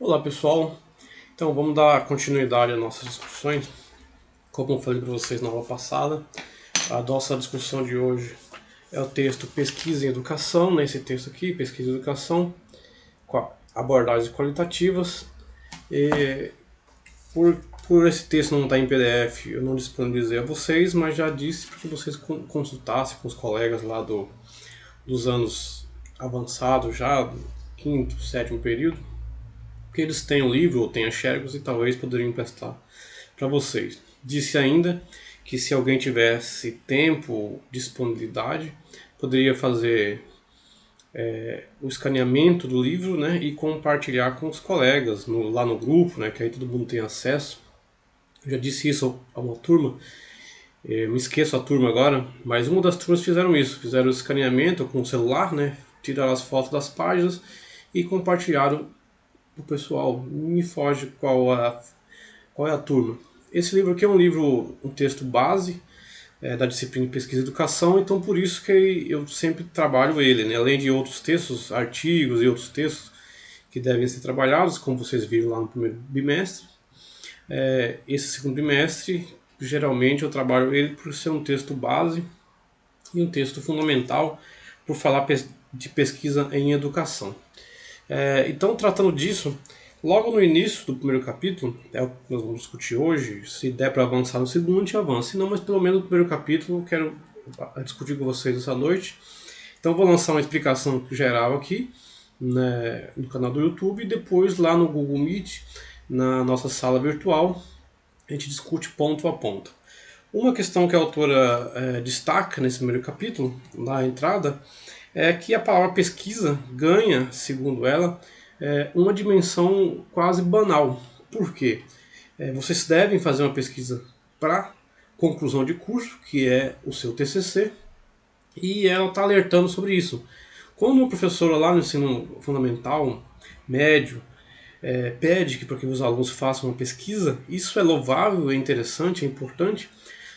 Olá pessoal, então vamos dar continuidade às nossas discussões. Como eu falei para vocês na aula passada, a nossa discussão de hoje é o texto Pesquisa em Educação, nesse texto aqui, Pesquisa em Educação, com abordagens qualitativas. E por esse texto não estar em PDF, eu não disponibilizei a vocês, mas já disse para que vocês consultassem com os colegas lá dos anos avançados já, do quinto, sétimo período, que eles têm o livro ou têm a Xerox e talvez poderiam emprestar para vocês. Disse ainda que se alguém tivesse tempo ou disponibilidade, poderia fazer o escaneamento do livro, né, e compartilhar com os colegas lá no grupo, né, que aí todo mundo tem acesso. Eu já disse isso a uma turma, me esqueço a turma agora, mas uma das turmas fizeram isso, fizeram o escaneamento com o celular, né, tiraram as fotos das páginas e compartilharam o pessoal. Me foge qual é a turma. Esse livro aqui é um texto base da disciplina de Pesquisa e Educação, então por isso que eu sempre trabalho ele, né? Além de outros textos, artigos e outros textos que devem ser trabalhados, como vocês viram lá no primeiro bimestre. Esse segundo bimestre, geralmente eu trabalho ele por ser um texto base e um texto fundamental por falar de pesquisa em educação. Então, tratando disso, logo no início do primeiro capítulo, é o que nós vamos discutir hoje. Se der para avançar no segundo, a gente avança. Se não, mas pelo menos no primeiro capítulo eu quero discutir com vocês essa noite. Então, vou lançar uma explicação geral aqui, né, no canal do YouTube, e depois lá no Google Meet, na nossa sala virtual, a gente discute ponto a ponto. Uma questão que a autora destaca nesse primeiro capítulo, na entrada, é que a palavra pesquisa ganha, segundo ela, uma dimensão quase banal. Por quê? Vocês devem fazer uma pesquisa para conclusão de curso, que é o seu TCC, e ela está alertando sobre isso. Quando uma professora lá no ensino fundamental, médio, pede que para que os alunos façam uma pesquisa, isso é louvável, é interessante, é importante.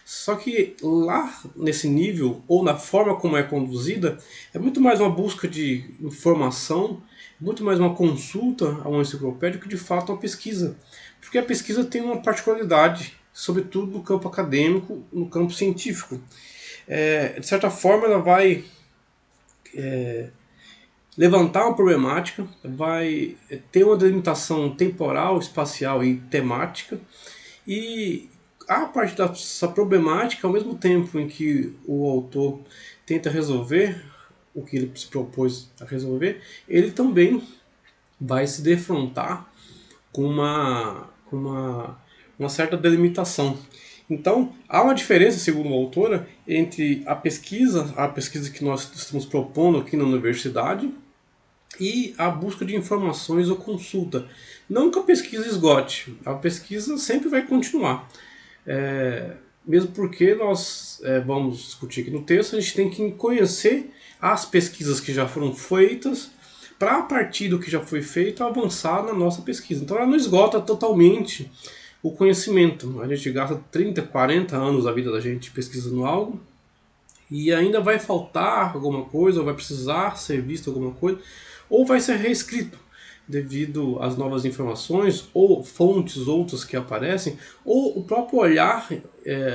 Só que lá nesse nível, ou na forma como é conduzida, é muito mais uma busca de informação, muito mais uma consulta a uma enciclopédia que de fato uma pesquisa. Porque a pesquisa tem uma particularidade, sobretudo no campo acadêmico, no campo científico. De certa forma, ela vai levantar uma problemática, vai ter uma delimitação temporal, espacial e temática, e a partir dessa problemática, ao mesmo tempo em que o autor tenta resolver o que ele se propôs a resolver, ele também vai se defrontar com uma certa delimitação. Então, há uma diferença, segundo a autora, entre a pesquisa que nós estamos propondo aqui na universidade, e a busca de informações ou consulta. Não que a pesquisa esgote, a pesquisa sempre vai continuar. Mesmo porque nós vamos discutir aqui no texto, a gente tem que conhecer as pesquisas que já foram feitas, para a partir do que já foi feito avançar na nossa pesquisa. Então ela não esgota totalmente o conhecimento. A gente gasta 30, 40 anos da vida da gente pesquisando algo, e ainda vai faltar alguma coisa, ou vai precisar ser visto alguma coisa, ou vai ser reescrito devido às novas informações, ou fontes outras que aparecem, ou o próprio olhar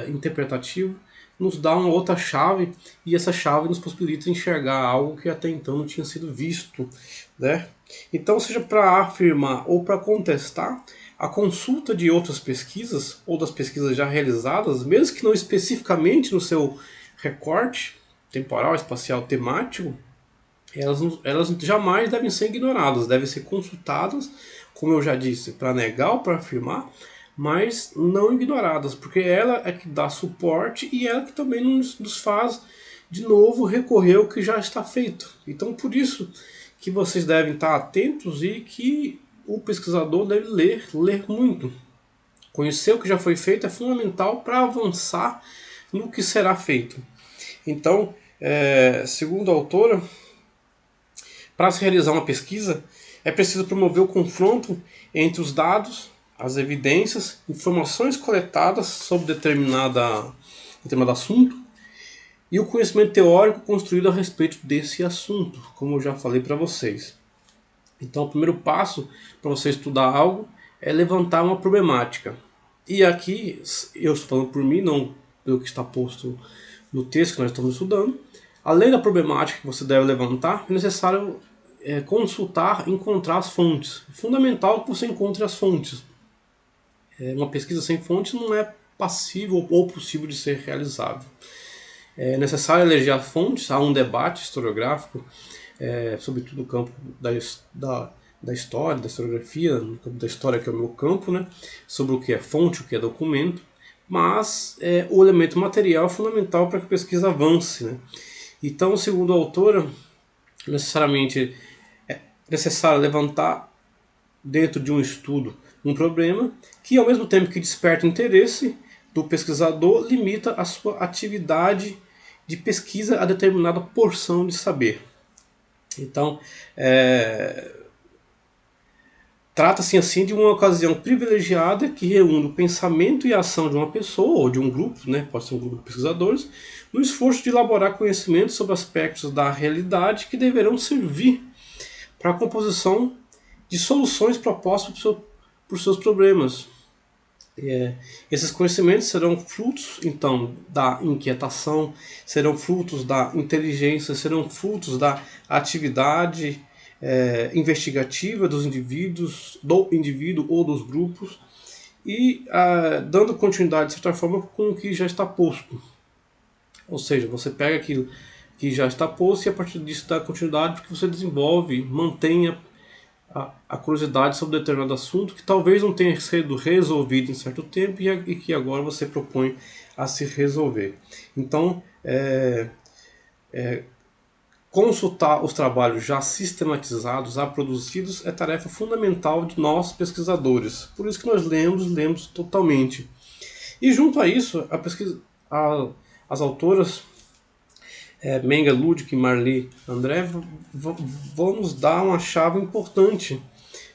interpretativo nos dá uma outra chave, e essa chave nos possibilita enxergar algo que até então não tinha sido visto, né? Então, seja para afirmar ou para contestar, a consulta de outras pesquisas, ou das pesquisas já realizadas, mesmo que não especificamente no seu recorte temporal, espacial, temático, elas jamais devem ser ignoradas, devem ser consultadas, como eu já disse, para negar ou para afirmar, mas não ignoradas, porque ela é que dá suporte e ela que também nos faz de novo recorrer ao que já está feito. Então, por isso que vocês devem estar atentos e que o pesquisador deve ler muito. Conhecer o que já foi feito é fundamental para avançar no que será feito. Então, segundo a autora, para se realizar uma pesquisa, é preciso promover o confronto entre os dados, as evidências, informações coletadas sobre determinado assunto e o conhecimento teórico construído a respeito desse assunto, como eu já falei para vocês. Então, o primeiro passo para você estudar algo é levantar uma problemática. E aqui, eu estou falando por mim, não pelo que está posto no texto que nós estamos estudando. Além da problemática que você deve levantar, é necessário consultar, encontrar as fontes. É fundamental que você encontre as fontes. Uma pesquisa sem fontes não é passível ou possível de ser realizável. É necessário eleger as fontes, há um debate historiográfico, sobretudo no campo da história, da historiografia, no campo da história, que é o meu campo, né, sobre o que é fonte, o que é documento, mas o elemento material é fundamental para que a pesquisa avance. Né? Então, segundo a autora, necessariamente é necessário levantar dentro de um estudo um problema que, ao mesmo tempo que desperta interesse do pesquisador, limita a sua atividade de pesquisa a determinada porção de saber. Então, trata-se assim de uma ocasião privilegiada que reúne o pensamento e a ação de uma pessoa ou de um grupo, né, pode ser um grupo de pesquisadores, no esforço de elaborar conhecimentos sobre aspectos da realidade que deverão servir para a composição de soluções propostas por seus problemas. Esses conhecimentos serão frutos, então, da inquietação, serão frutos da inteligência, serão frutos da atividade investigativa dos indivíduos, do indivíduo ou dos grupos, e dando continuidade, de certa forma, com o que já está posto. Ou seja, você pega aquilo que já está posto e a partir disso dá continuidade, porque você desenvolve, mantém a curiosidade sobre determinado assunto que talvez não tenha sido resolvido em certo tempo e que agora você propõe a se resolver. Então, consultar os trabalhos já sistematizados, já produzidos, é tarefa fundamental de nós pesquisadores. Por isso que nós lemos totalmente. E junto a isso, as autoras Menga, Ludwig, Marli, André vão nos dar uma chave importante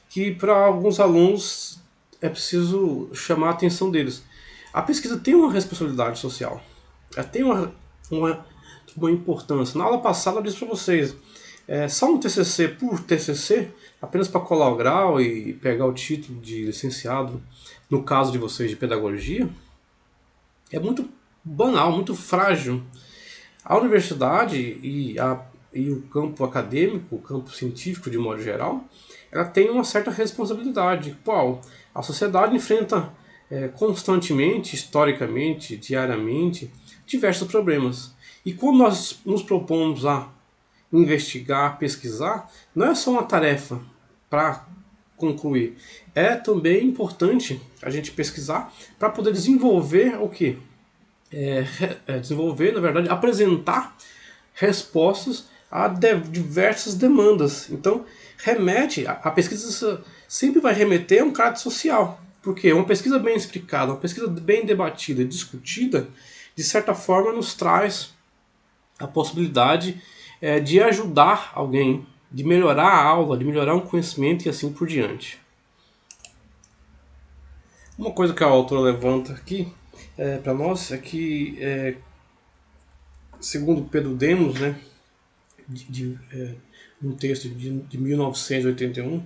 que para alguns alunos é preciso chamar a atenção deles. A pesquisa tem uma responsabilidade social, ela tem uma importância. Na aula passada eu disse para vocês, só um TCC por TCC, apenas para colar o grau e pegar o título de licenciado, no caso de vocês de pedagogia, é muito banal, muito frágil. A universidade e o campo acadêmico, o campo científico de modo geral, ela tem uma certa responsabilidade. Qual? A sociedade enfrenta constantemente, historicamente, diariamente, diversos problemas. E quando nós nos propomos a investigar, pesquisar, não é só uma tarefa para concluir. É também importante a gente pesquisar para poder desenvolver o quê? Desenvolver, na verdade, apresentar respostas a diversas demandas. Então, a pesquisa sempre vai remeter a um caráter social, porque uma pesquisa bem explicada, uma pesquisa bem debatida, discutida, de certa forma nos traz a possibilidade de ajudar alguém, de melhorar a aula, de melhorar um conhecimento e assim por diante. Uma coisa que a autora levanta aqui para nós é que, segundo Pedro Demos, né, um texto de 1981,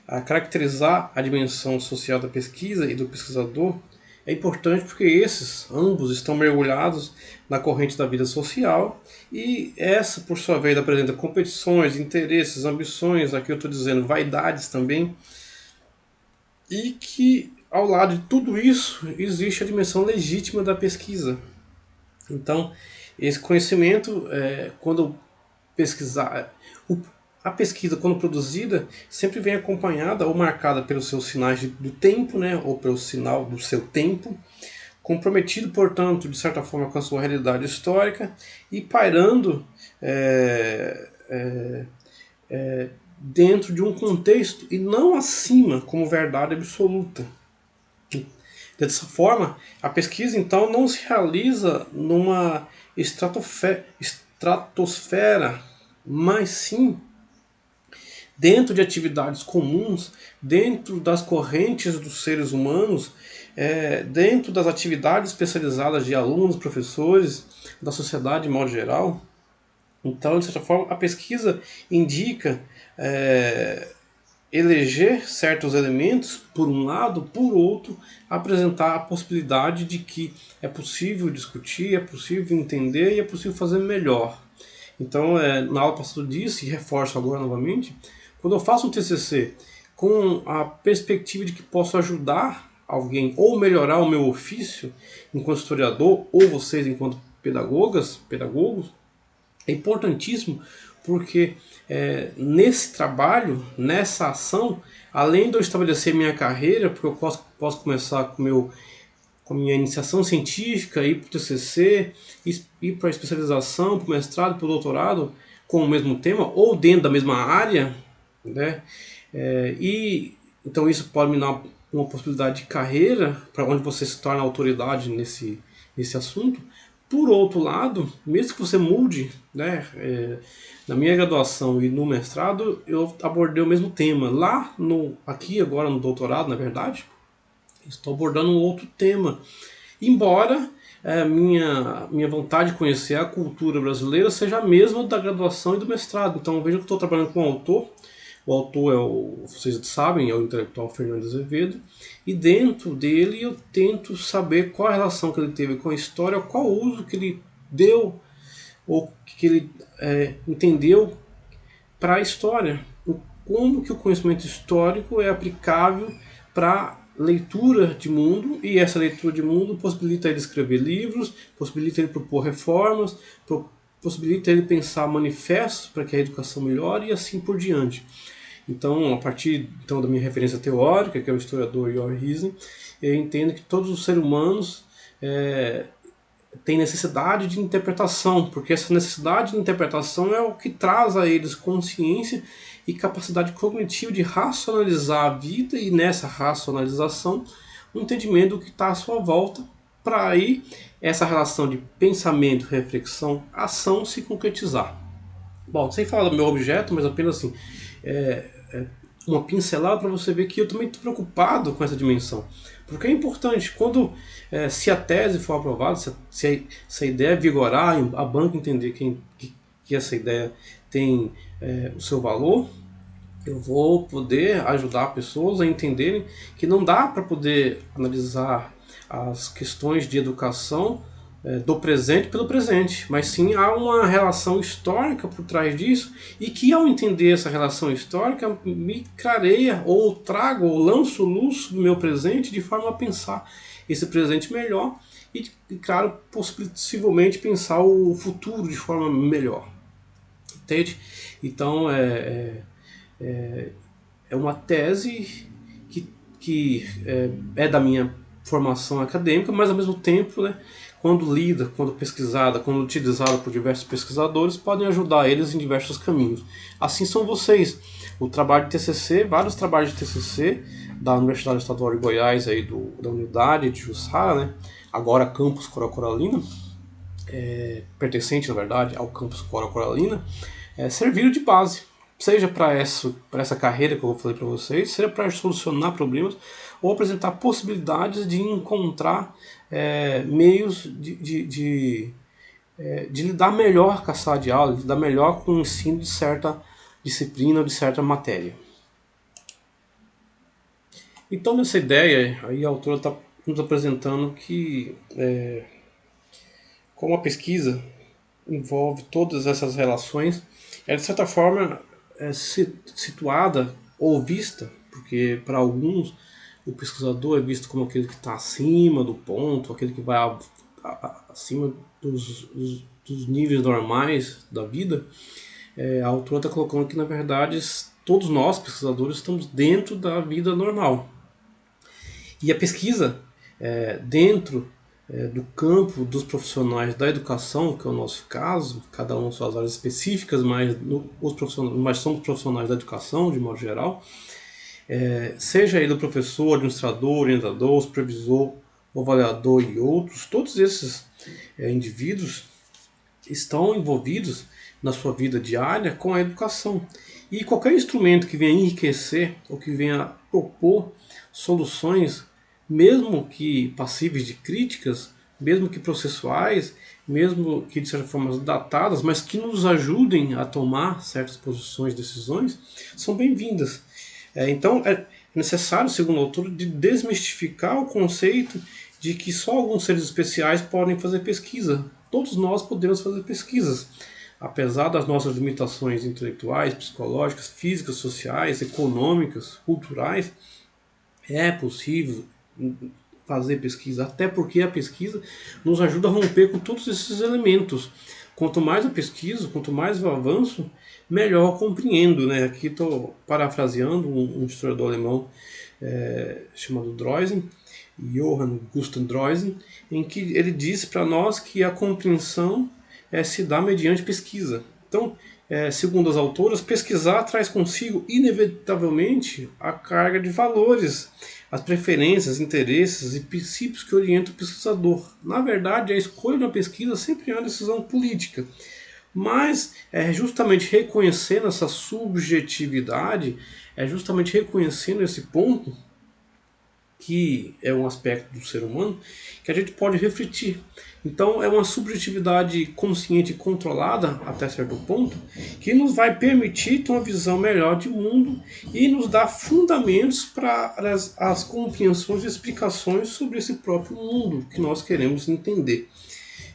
a caracterizar a dimensão social da pesquisa e do pesquisador é importante porque ambos estão mergulhados na corrente da vida social e essa, por sua vez, apresenta competições, interesses, ambições, aqui eu estou dizendo vaidades também, e que ao lado de tudo isso existe a dimensão legítima da pesquisa. Então, esse conhecimento, quando pesquisar, a pesquisa, quando produzida, sempre vem acompanhada ou marcada pelos seus sinais do tempo, né, ou pelo sinal do seu tempo, comprometido, portanto, de certa forma com a sua realidade histórica e pairando dentro de um contexto e não acima como verdade absoluta. Dessa forma, a pesquisa então não se realiza numa estratosfera, mas sim dentro de atividades comuns, dentro das correntes dos seres humanos, dentro das atividades especializadas de alunos, professores, da sociedade de modo geral. Então, de certa forma, a pesquisa indica eleger certos elementos por um lado, por outro, apresentar a possibilidade de que é possível discutir, é possível entender e é possível fazer melhor. Então, na aula passada eu disse, e reforço agora novamente, quando eu faço um TCC com a perspectiva de que posso ajudar alguém ou melhorar o meu ofício enquanto historiador, ou vocês enquanto pedagogos, é importantíssimo porque nesse trabalho, nessa ação, além de eu estabelecer minha carreira, porque eu posso começar com a minha iniciação científica, ir para o TCC, ir para a especialização, para o mestrado, para o doutorado, com o mesmo tema, ou dentro da mesma área, né? E então isso pode me dar uma possibilidade de carreira, para onde você se torna autoridade nesse assunto. Por outro lado, mesmo que você mude, né, na minha graduação e no mestrado, eu abordei o mesmo tema. Aqui agora no doutorado, na verdade, estou abordando um outro tema. Embora minha vontade de conhecer a cultura brasileira seja a mesma da graduação e do mestrado. Então veja que estou trabalhando com um autor. O autor vocês sabem, é o intelectual Fernando Azevedo, e dentro dele eu tento saber qual a relação que ele teve com a história, qual o uso que ele deu ou que ele entendeu para a história, como que o conhecimento histórico é aplicável para leitura de mundo, e essa leitura de mundo possibilita ele escrever livros, possibilita ele propor reformas, possibilita ele pensar manifestos para que a educação melhore e assim por diante. Então, a partir da minha referência teórica, que é o historiador Jörg Riesling, eu entendo que todos os seres humanos têm necessidade de interpretação, porque essa necessidade de interpretação é o que traz a eles consciência e capacidade cognitiva de racionalizar a vida, e nessa racionalização, um entendimento do que está à sua volta, para aí essa relação de pensamento, reflexão, ação se concretizar. Bom, sem falar do meu objeto, mas apenas assim, uma pincelada para você ver que eu também estou preocupado com essa dimensão. Porque é importante, se a tese for aprovada, se a ideia vigorar, a banca entender que essa ideia tem o seu valor, eu vou poder ajudar pessoas a entenderem que não dá para poder analisar as questões de educação do presente pelo presente, mas sim há uma relação histórica por trás disso, e que ao entender essa relação histórica me clareia ou trago ou lanço luz do meu presente de forma a pensar esse presente melhor e claro, possivelmente pensar o futuro de forma melhor. Entende? Então é uma tese que é da minha formação acadêmica, mas ao mesmo tempo, né, quando pesquisada, quando utilizada por diversos pesquisadores, podem ajudar eles em diversos caminhos. Assim são vocês. O trabalho de TCC, vários trabalhos de TCC da Universidade Estadual de Goiás, da Unidade de Jussara, né, agora Campus Corocoralina, pertencente, na verdade, ao Campus Corocoralina, serviram de base, seja para essa carreira que eu falei para vocês, seja para solucionar problemas ou apresentar possibilidades de encontrar meios de lidar melhor com a sala de aula, de lidar melhor com o ensino de certa disciplina ou de certa matéria. Então, nessa ideia, aí a autora está nos apresentando que como a pesquisa envolve todas essas relações, é de certa forma situada ou vista, porque para alguns o pesquisador é visto como aquele que está acima do ponto, aquele que vai acima dos níveis normais da vida. A autora está colocando que, na verdade, todos nós, pesquisadores, estamos dentro da vida normal. E a pesquisa, dentro do campo dos profissionais da educação, que é o nosso caso, cada um suas áreas específicas, mas somos profissionais da educação, de modo geral, seja ele o professor, administrador, orientador, supervisor, o avaliador e outros, todos esses indivíduos estão envolvidos na sua vida diária com a educação. E qualquer instrumento que venha enriquecer ou que venha propor soluções, mesmo que passíveis de críticas, mesmo que processuais, mesmo que de certa forma datadas, mas que nos ajudem a tomar certas posições, decisões, são bem-vindas. Então é necessário, segundo o autor, de desmistificar o conceito de que só alguns seres especiais podem fazer pesquisa. Todos nós podemos fazer pesquisas. Apesar das nossas limitações intelectuais, psicológicas, físicas, sociais, econômicas, culturais, é possível fazer pesquisa, até porque a pesquisa nos ajuda a romper com todos esses elementos. Quanto mais eu pesquiso, quanto mais eu avanço, melhor eu compreendo. Né? Aqui estou parafraseando um historiador alemão chamado Droysen, Johann Gustav Droysen, em que ele disse para nós que a compreensão se dá mediante pesquisa. Então, segundo as autoras, pesquisar traz consigo, inevitavelmente, a carga de valores, as preferências, interesses e princípios que orientam o pesquisador. Na verdade, a escolha da pesquisa sempre é uma decisão política. Mas é justamente reconhecendo essa subjetividade, é justamente reconhecendo esse ponto, que é um aspecto do ser humano, que a gente pode refletir. Então é uma subjetividade consciente e controlada, até certo ponto, que nos vai permitir ter uma visão melhor de mundo e nos dá fundamentos para as compreensões e explicações sobre esse próprio mundo que nós queremos entender.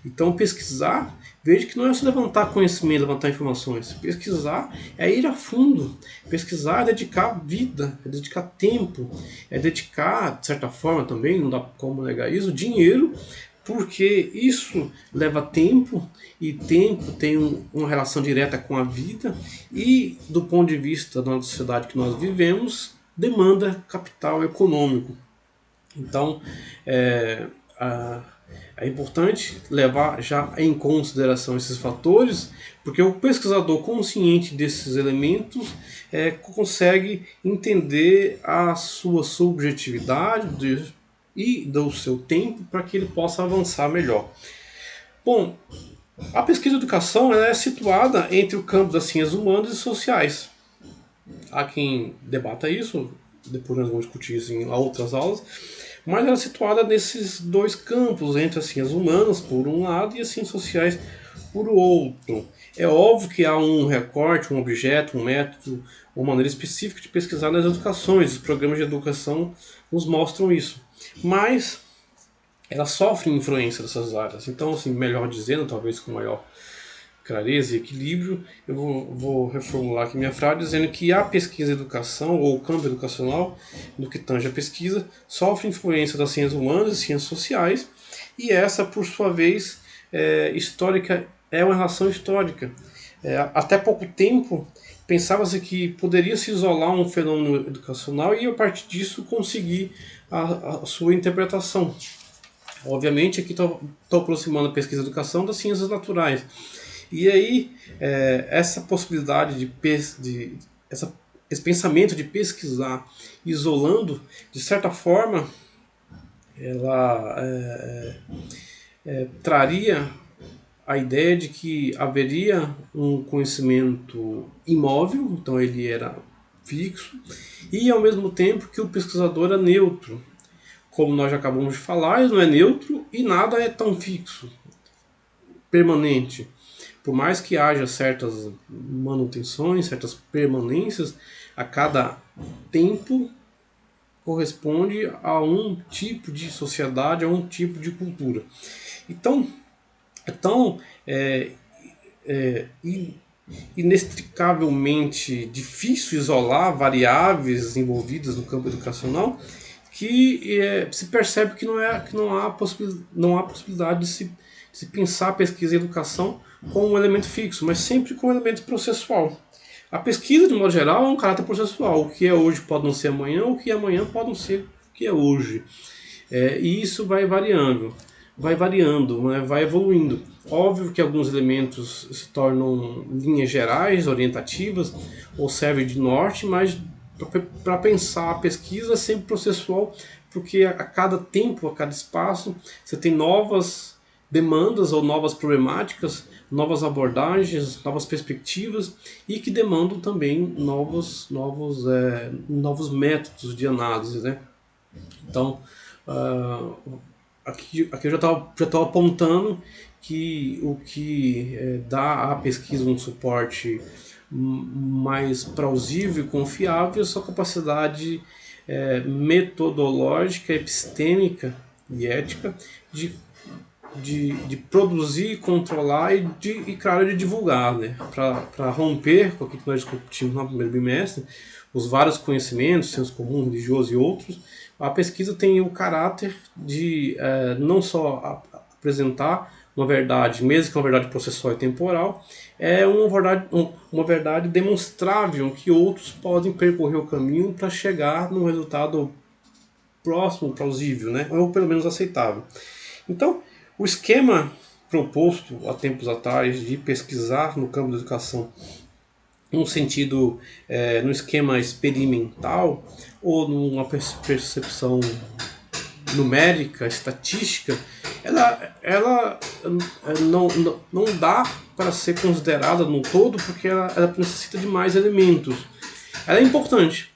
Então pesquisar, veja que não é só levantar conhecimento, levantar informações. Pesquisar é ir a fundo. Pesquisar é dedicar vida, é dedicar tempo, é dedicar, de certa forma também, não dá como negar isso, dinheiro, porque isso leva tempo e tempo tem uma relação direta com a vida e, do ponto de vista da sociedade que nós vivemos, demanda capital econômico. Então, a é importante levar já em consideração esses fatores, porque o pesquisador consciente desses elementos consegue entender a sua subjetividade e do seu tempo para que ele possa avançar melhor. Bom, a pesquisa e educação é situada entre o campo das ciências humanas e sociais. Há quem debata isso, depois nós vamos discutir isso em outras aulas, mas ela é situada nesses dois campos, entre as ciências humanas por um lado e as ciências sociais por outro. É óbvio que há um recorte, um objeto, um método, uma maneira específica de pesquisar nas educações. Os programas de educação nos mostram isso. Mas ela sofre influência dessas áreas. Então, assim, melhor dizendo, talvez com maior clareza e equilíbrio, eu vou reformular aqui minha frase dizendo que a pesquisa e educação, ou o campo educacional, no que tange a pesquisa, sofre influência das ciências humanas e ciências sociais, e essa, por sua vez, histórica, é uma relação histórica. Até pouco tempo, pensava-se que poderia se isolar um fenômeno educacional e, a partir disso, conseguir a sua interpretação. Obviamente, aqui estou aproximando a pesquisa e educação das ciências naturais. E aí, essa possibilidade esse pensamento de pesquisar isolando, de certa forma, ela traria a ideia de que haveria um conhecimento imóvel, então ele era fixo, e ao mesmo tempo que o pesquisador é neutro. Como nós já acabamos de falar, ele não é neutro e nada é tão fixo, permanente. Por mais que haja certas manutenções, certas permanências, a cada tempo corresponde a um tipo de sociedade, a um tipo de cultura. Então, é tão inextricavelmente difícil isolar variáveis envolvidas no campo educacional que se percebe que não há possibilidade de se pensar a pesquisa e a educação como um elemento fixo, mas sempre como um elemento processual. A pesquisa, de modo geral, é um caráter processual. O que é hoje pode não ser amanhã, o que é amanhã pode não ser o que é hoje. E isso vai variando, né? Vai evoluindo. Óbvio que alguns elementos se tornam linhas gerais, orientativas, ou servem de norte, mas para pensar a pesquisa é sempre processual, porque a cada tempo, a cada espaço, você tem novas demandas ou novas problemáticas, novas abordagens, novas perspectivas e que demandam também novos métodos de análise, né? Então, aqui eu já estou apontando que o que dá à pesquisa um suporte mais plausível e confiável a sua capacidade metodológica, epistêmica e ética de produzir, controlar e claro, de divulgar, né? Para romper com o que nós discutimos no primeiro bimestre, os vários conhecimentos, senso comum, religioso e outros, a pesquisa tem o caráter de não só apresentar uma verdade, mesmo que uma verdade processual e temporal, é uma verdade demonstrável que outros podem percorrer o caminho para chegar num resultado próximo, plausível, né? Ou pelo menos aceitável. Então, o esquema proposto há tempos atrás de pesquisar no campo da educação num sentido, no esquema experimental ou numa percepção numérica, estatística, ela não dá para ser considerada no todo porque ela necessita de mais elementos. Ela é importante.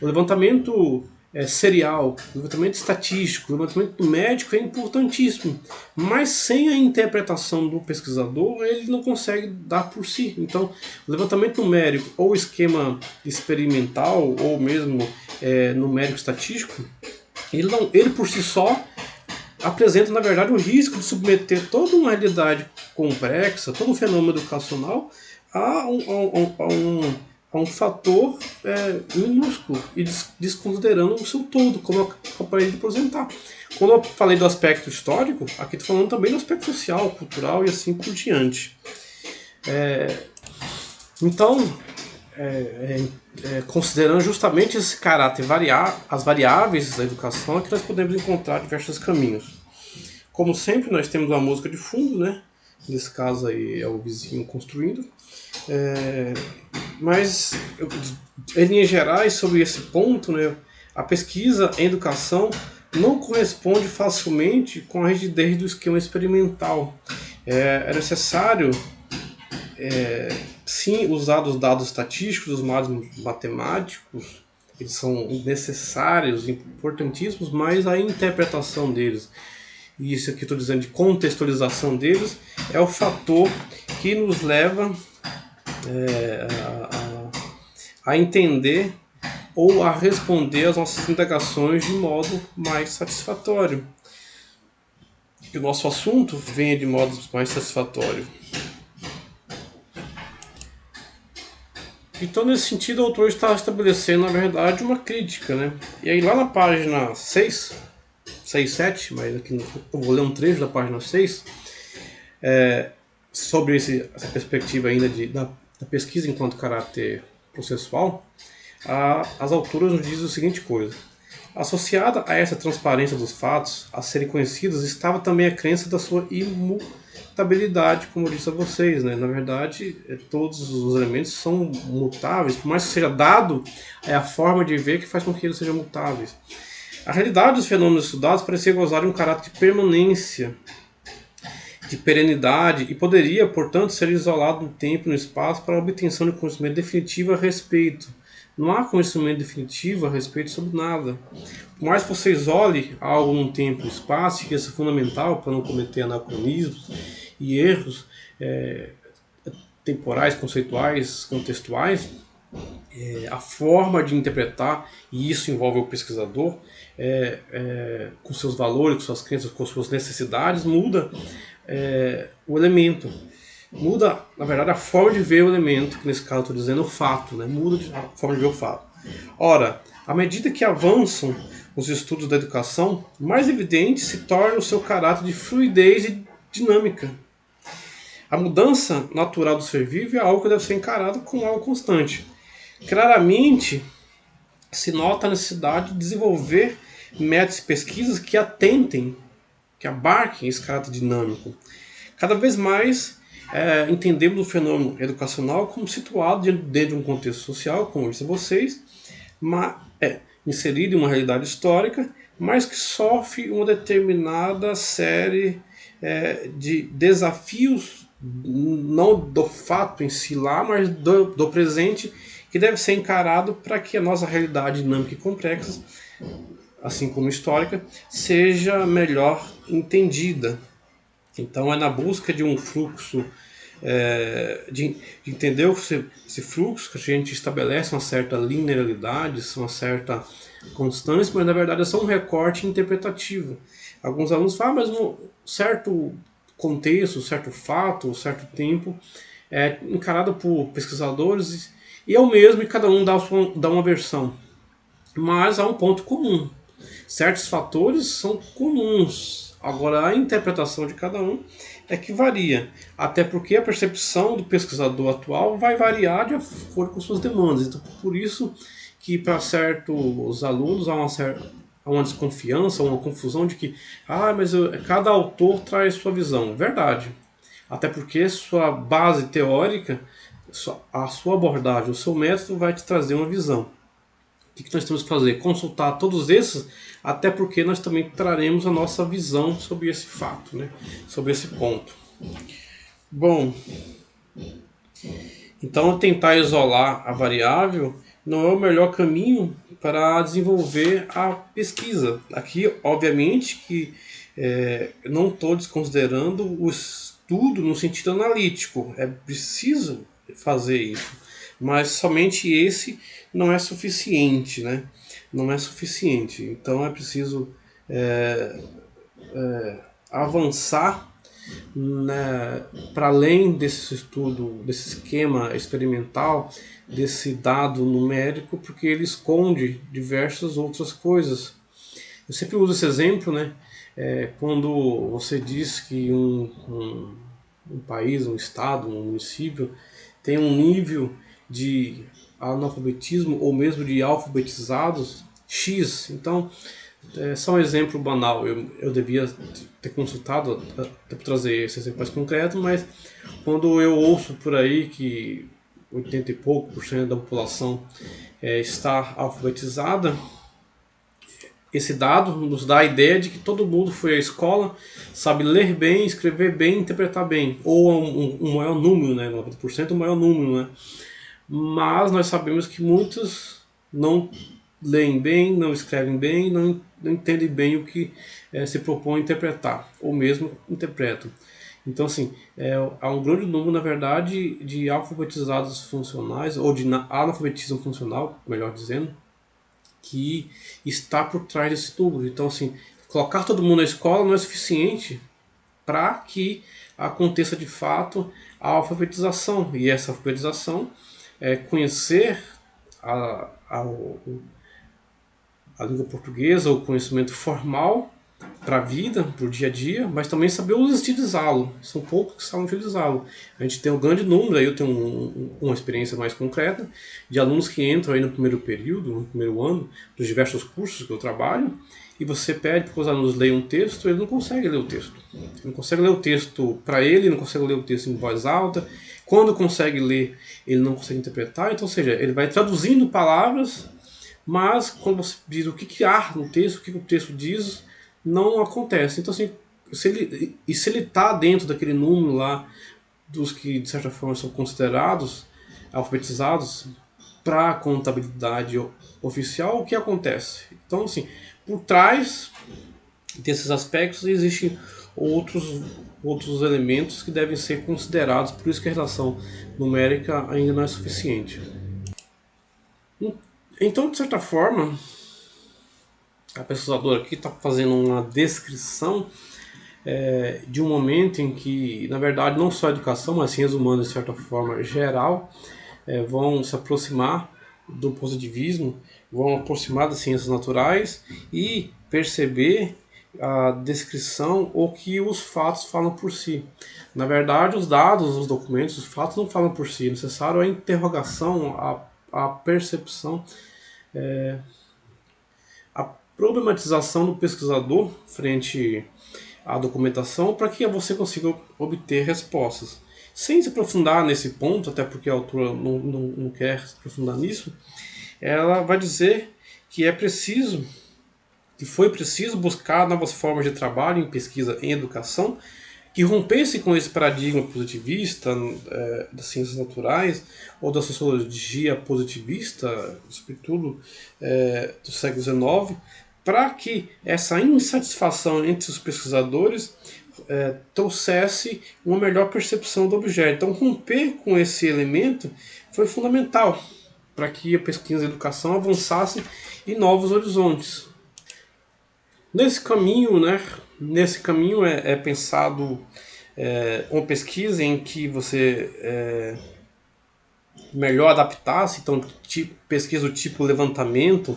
O levantamento serial, o levantamento estatístico, o levantamento médico é importantíssimo, mas sem a interpretação do pesquisador ele não consegue dar por si. Então, o levantamento numérico ou esquema experimental ou mesmo numérico estatístico, ele por si só apresenta, na verdade, o risco de submeter toda uma realidade complexa, todo um fenômeno educacional a um fator minúsculo e desconsiderando o seu todo, como eu acabei de apresentar. Quando eu falei do aspecto histórico, aqui estou falando também do aspecto social, cultural e assim por diante. Então, considerando justamente esse caráter as variáveis da educação, é que nós podemos encontrar diversos caminhos. Como sempre, nós temos uma música de fundo, né? Nesse caso aí é o vizinho construindo. Mas, em linhas gerais, sobre esse ponto, né, a pesquisa em educação não corresponde facilmente com a rigidez do esquema experimental. É necessário, sim, usar os dados estatísticos, os dados matemáticos, eles são necessários, importantíssimos, mas a interpretação deles, e isso aqui estou dizendo de contextualização deles, é o fator que nos leva a entender ou a responder às nossas indagações de modo mais satisfatório. Que o nosso assunto venha de modo mais satisfatório. Então, nesse sentido, o autor está estabelecendo, na verdade, uma crítica, né? E aí, lá na página 6, 7, mas aqui eu vou ler um trecho da página 6, sobre essa perspectiva ainda da pesquisa enquanto caráter processual, as autoras nos dizem a seguinte coisa: associada a essa transparência dos fatos a serem conhecidos estava também a crença da sua imutabilidade, como eu disse a vocês, né? Na verdade, todos os elementos são mutáveis, por mais que seja dado, é a forma de ver que faz com que eles sejam mutáveis. A realidade dos fenômenos estudados parecia gozar de um caráter de permanência, de perenidade, e poderia, portanto, ser isolado no tempo e no espaço para a obtenção de conhecimento definitivo a respeito. Não há conhecimento definitivo a respeito sobre nada. Por mais que você isole algo num tempo e espaço, que isso é fundamental para não cometer anacronismos e erros temporais, conceituais, contextuais, a forma de interpretar, e isso envolve o pesquisador, com seus valores, com suas crenças, com suas necessidades, muda o elemento. Muda, na verdade, a forma de ver o elemento, que nesse caso estou dizendo o fato, né? Muda a forma de ver o fato. Ora, à medida que avançam os estudos da educação, mais evidente se torna o seu caráter de fluidez e dinâmica. A mudança natural do ser vivo é algo que deve ser encarado como algo constante. Claramente, se nota a necessidade de desenvolver métodos e pesquisas que atentem, que abarquem esse caráter dinâmico. Cada vez mais entendemos o fenômeno educacional como situado dentro de um contexto social, como eu disse a vocês, inserido em uma realidade histórica, mas que sofre uma determinada série de desafios, não do fato em si lá, mas do presente, que deve ser encarado para que a nossa realidade dinâmica e complexa, assim como histórica, seja melhor entendida. Então é na busca de um fluxo de entender esse fluxo, que a gente estabelece uma certa linearidade, uma certa constância, mas na verdade é só um recorte interpretativo. Alguns alunos falam, mas um certo contexto, certo fato, certo tempo é encarado por pesquisadores e é o mesmo e cada um dá uma versão. Mas há um ponto comum. Certos fatores são comuns. Agora, a interpretação de cada um é que varia. Até porque a percepção do pesquisador atual vai variar de acordo com suas demandas. Então, por isso que para certos alunos há uma desconfiança, uma confusão de que cada autor traz sua visão. Verdade. Até porque sua base teórica, a sua abordagem, o seu método vai te trazer uma visão. O que nós temos que fazer? Consultar todos esses, até porque nós também traremos a nossa visão sobre esse fato, né? Sobre esse ponto. Bom, então tentar isolar a variável não é o melhor caminho para desenvolver a pesquisa. Aqui, obviamente, que não estou desconsiderando o estudo no sentido analítico. É preciso fazer isso. Mas somente esse não é suficiente, né? Não é suficiente. Então é preciso avançar, né, para além desse estudo, desse esquema experimental, desse dado numérico, porque ele esconde diversas outras coisas. Eu sempre uso esse exemplo, né? Quando você diz que um país, um estado, um município tem um nível de analfabetismo ou mesmo de alfabetizados X. Então, só um exemplo banal, eu devia ter consultado até para trazer esse exemplo mais concreto, mas quando eu ouço por aí que 80 e pouco por cento da população está alfabetizada, esse dado nos dá a ideia de que todo mundo foi à escola, sabe ler bem, escrever bem, interpretar bem. Ou um maior número, né? 90% é o maior número, né? Mas nós sabemos que muitos não leem bem, não escrevem bem, não entendem bem o que se propõe a interpretar, ou mesmo interpretam. Então, assim, há um grande número, na verdade, de alfabetizados funcionais, ou de analfabetismo funcional, melhor dizendo, que está por trás desse número. Então, assim, colocar todo mundo na escola não é suficiente para que aconteça de fato a alfabetização. E essa alfabetização é conhecer a língua portuguesa, o conhecimento formal para a vida, para o dia a dia, mas também saber utilizá-lo. São poucos que sabem utilizá-lo. A gente tem um grande número, aí eu tenho uma experiência mais concreta, de alunos que entram aí no primeiro período, no primeiro ano, dos diversos cursos que eu trabalho, e você pede para que os alunos leiam um texto, ele não consegue ler o texto. Ele não consegue ler o texto para ele, não consegue ler o texto em voz alta. Quando consegue ler, ele não consegue interpretar. Então, ou seja, ele vai traduzindo palavras, mas quando você diz o que há no texto, o que o texto diz, não acontece. Então, assim, se ele está dentro daquele número lá dos que, de certa forma, são considerados alfabetizados para a contabilidade oficial, o que acontece? Então, assim, por trás desses aspectos existem outros elementos que devem ser considerados, por isso que a relação numérica ainda não é suficiente. Então, de certa forma, a pesquisadora aqui está fazendo uma descrição de um momento em que, na verdade, não só a educação, mas ciências humanas, de certa forma geral, vão se aproximar do positivismo, vão aproximar das ciências naturais e perceber a descrição ou que os fatos falam por si. Na verdade, os dados, os documentos, os fatos não falam por si. É necessário a interrogação, a percepção, a problematização do pesquisador frente à documentação para que você consiga obter respostas. Sem se aprofundar nesse ponto, até porque a autora não quer se aprofundar nisso, ela vai dizer que foi preciso buscar novas formas de trabalho em pesquisa em educação que rompesse com esse paradigma positivista das ciências naturais ou da sociologia positivista, sobretudo do século XIX, para que essa insatisfação entre os pesquisadores trouxesse uma melhor percepção do objeto. Então, romper com esse elemento foi fundamental para que a pesquisa e a educação avançasse em novos horizontes. Nesse caminho, é pensado uma pesquisa em que você melhor adaptasse, então pesquisa do tipo levantamento,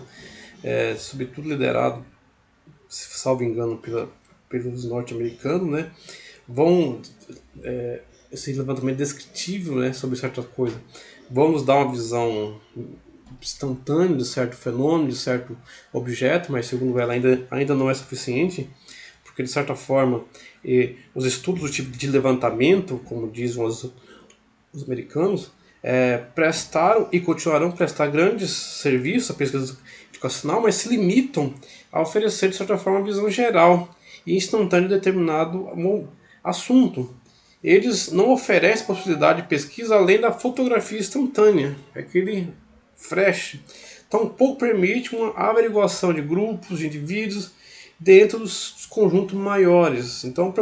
sobretudo liderado, se salvo engano, pelos norte-americanos, né? Esse levantamento descritivo, né, sobre certa coisa, vão nos dar uma visão instantânea de certo fenômeno, de certo objeto, mas segundo ela ainda não é suficiente, porque de certa forma os estudos do tipo de levantamento, como dizem os americanos, prestaram e continuarão a prestar grandes serviços à pesquisa educacional, mas se limitam a oferecer de certa forma uma visão geral e instantânea de determinado assunto. Eles não oferecem possibilidade de pesquisa além da fotografia instantânea, aquele flash. Então, pouco permite uma averiguação de grupos, de indivíduos, dentro dos conjuntos maiores. Então,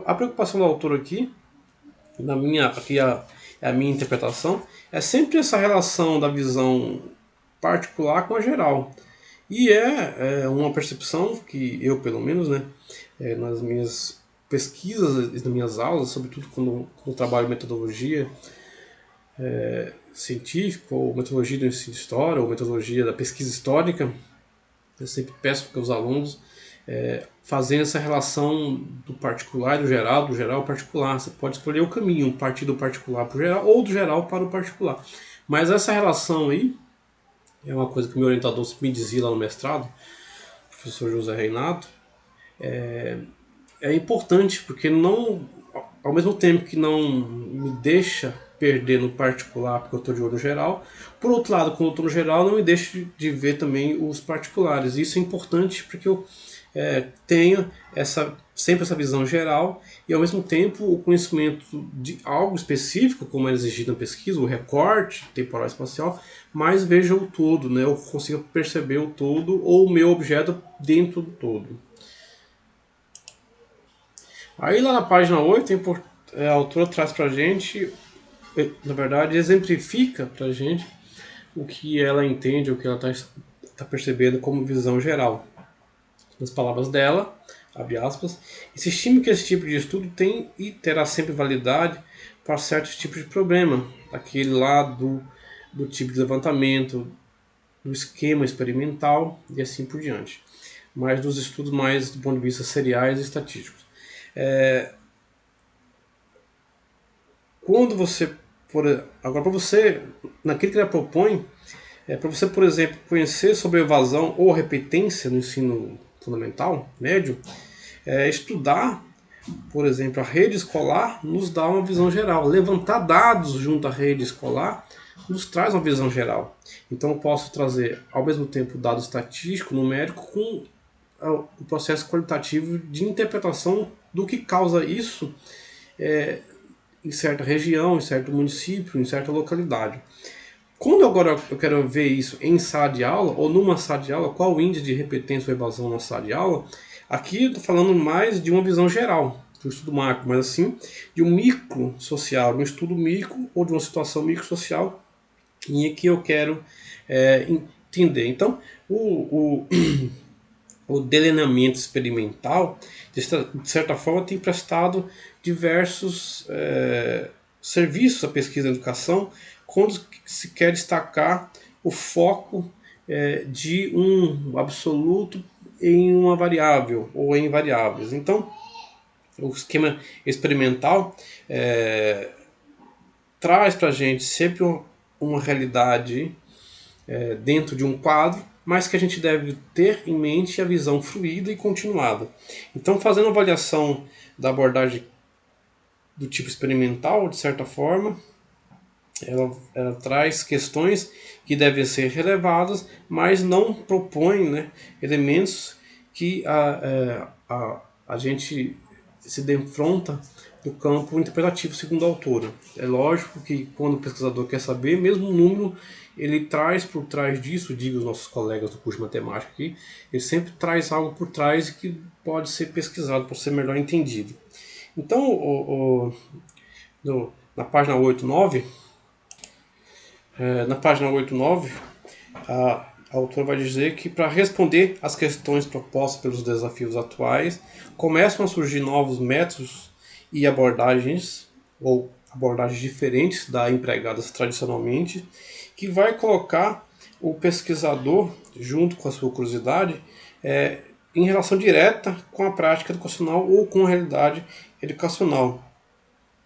a preocupação do autor aqui, a minha interpretação, é sempre essa relação da visão particular com a geral. E é uma percepção que eu, pelo menos, né, nas minhas pesquisas, nas minhas aulas, sobretudo quando trabalho em metodologia científica, ou metodologia do ensino de história, ou metodologia da pesquisa histórica, eu sempre peço para os alunos fazerem essa relação do particular e do geral ao particular. Você pode escolher o caminho, partir do particular para o geral, ou do geral para o particular. Mas essa relação aí é uma coisa que o meu orientador me dizia lá no mestrado, o professor José Reinato, é importante, porque não, ao mesmo tempo que não me deixa perder no particular porque eu estou de olho no geral, por outro lado, quando eu estou no geral, não me deixa de ver também os particulares. Isso é importante porque eu tenho sempre essa visão geral e ao mesmo tempo o conhecimento de algo específico, como é exigido na pesquisa, o recorte temporal e espacial, mas veja o todo, né? Eu consigo perceber o todo ou o meu objeto dentro do todo. Aí lá na página 8, a autora traz pra gente, na verdade, exemplifica pra gente o que ela entende, o que ela tá percebendo como visão geral. Nas palavras dela, abre aspas, se estima que esse tipo de estudo tem e terá sempre validade para certos tipos de problema, aquele lá do tipo de levantamento, do esquema experimental e assim por diante, mas dos estudos mais do ponto de vista seriais e estatísticos. Quando você, agora para você, naquilo que ela propõe, para você, por exemplo, conhecer sobre evasão ou repetência no ensino fundamental, médio, estudar, por exemplo, a rede escolar nos dá uma visão geral. Levantar dados junto à rede escolar nos traz uma visão geral. Então eu posso trazer, ao mesmo tempo, dado estatístico, numérico, com o processo qualitativo de interpretação do que causa isso em certa região, em certo município, em certa localidade. Quando agora eu quero ver isso em sala de aula, ou numa sala de aula, qual o índice de repetência ou evasão na sala de aula, aqui eu estou falando mais de uma visão geral, do estudo macro, mas assim, de um micro social, de um estudo micro ou de uma situação micro social em que eu quero entender. Então, o delineamento experimental, de certa forma, tem prestado diversos serviços à pesquisa e educação, quando se quer destacar o foco de um absoluto em uma variável ou em variáveis. Então, o esquema experimental traz para a gente sempre uma realidade dentro de um quadro, mas que a gente deve ter em mente a visão fluida e continuada. Então, fazendo a avaliação da abordagem do tipo experimental, de certa forma, ela traz questões que devem ser relevadas, mas não propõe, né, elementos que a gente se defronta do campo interpretativo, segundo a autora. É lógico que quando o pesquisador quer saber, mesmo o número, ele traz por trás disso, digo os nossos colegas do curso de matemática aqui, ele sempre traz algo por trás que pode ser pesquisado, para ser melhor entendido. Então, na página 8.9, a autora vai dizer que para responder às questões propostas pelos desafios atuais, começam a surgir novos métodos e abordagens, ou abordagens diferentes da empregadas tradicionalmente, que vai colocar o pesquisador, junto com a sua curiosidade, em relação direta com a prática educacional ou com a realidade educacional.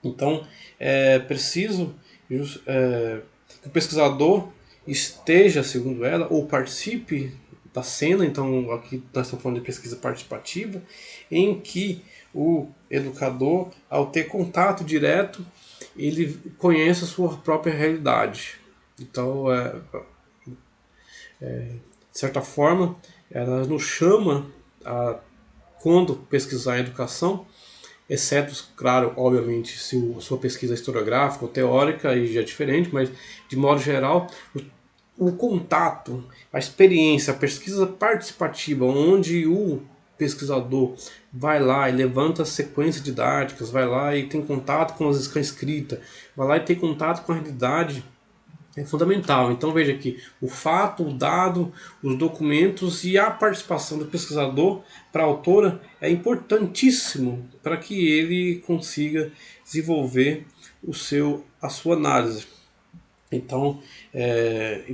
Então, é preciso que o pesquisador esteja, segundo ela, ou participe da cena. Então aqui nós estamos falando de pesquisa participativa, em que o educador, ao ter contato direto, ele conhece a sua própria realidade. Então, de certa forma, ela nos chama a, quando pesquisar em educação, exceto, claro, obviamente, se a sua pesquisa é historiográfica ou teórica, aí já é diferente, mas de modo geral, o contato, a experiência, a pesquisa participativa, onde o pesquisador vai lá e levanta sequências didáticas, vai lá e tem contato com a escrita, vai lá e tem contato com a realidade, é fundamental. Então veja que o fato, o dado, os documentos e a participação do pesquisador para a autora é importantíssimo para que ele consiga desenvolver a sua análise. Então é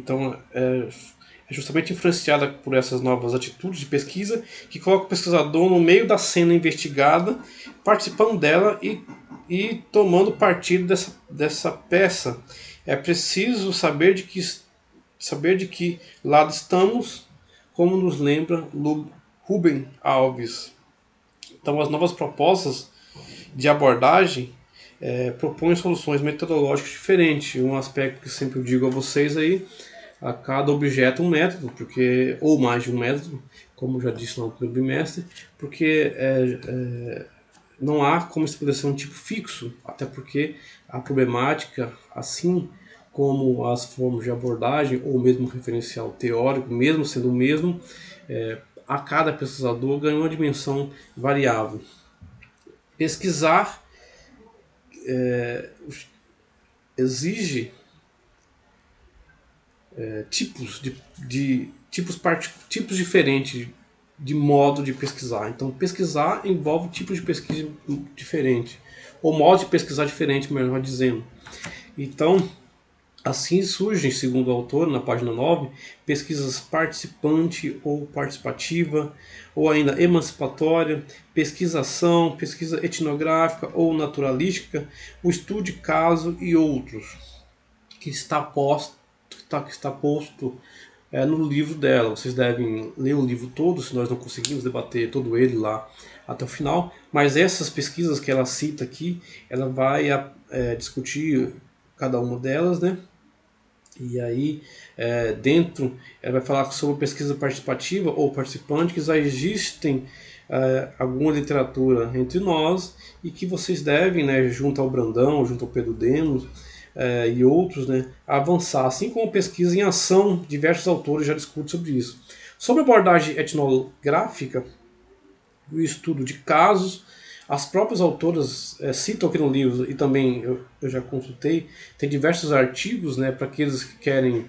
justamente influenciada por essas novas atitudes de pesquisa que coloca o pesquisador no meio da cena investigada, participando dela e tomando partido dessa peça. É preciso saber de que lado estamos, como nos lembra Rubem Alves. Então, as novas propostas de abordagem propõem soluções metodológicas diferentes. Um aspecto que sempre eu digo a vocês aí, a cada objeto um método, ou mais de um método, como já disse no primeiro bimestre, porque não há como estabelecer um tipo fixo, até porque a problemática, assim como as formas de abordagem ou mesmo referencial teórico, mesmo sendo o mesmo, a cada pesquisador ganha uma dimensão variável. Pesquisar exige tipos diferentes de modo de pesquisar. Então, pesquisar envolve tipos de pesquisa diferente, ou modo de pesquisar diferente, melhor dizendo. Então, assim surgem, segundo o autor, na página 9, pesquisas participante ou participativa, ou ainda emancipatória, pesquisação, pesquisa etnográfica ou naturalística, o estudo de caso e outros, que está posto no livro dela. Vocês devem ler o livro todo, se nós não conseguimos debater todo ele lá até o final, mas essas pesquisas que ela cita aqui, ela vai discutir cada uma delas, né? E aí, dentro, ela vai falar sobre pesquisa participativa ou participante, que já existem alguma literatura entre nós e que vocês devem, né, junto ao Brandão, junto ao Pedro Demos e outros, né, avançar. Assim como pesquisa em ação, diversos autores já discutem sobre isso. Sobre a abordagem etnográfica, o estudo de casos, as próprias autoras citam aqui no livro, e também eu já consultei, tem diversos artigos, né, para aqueles que querem.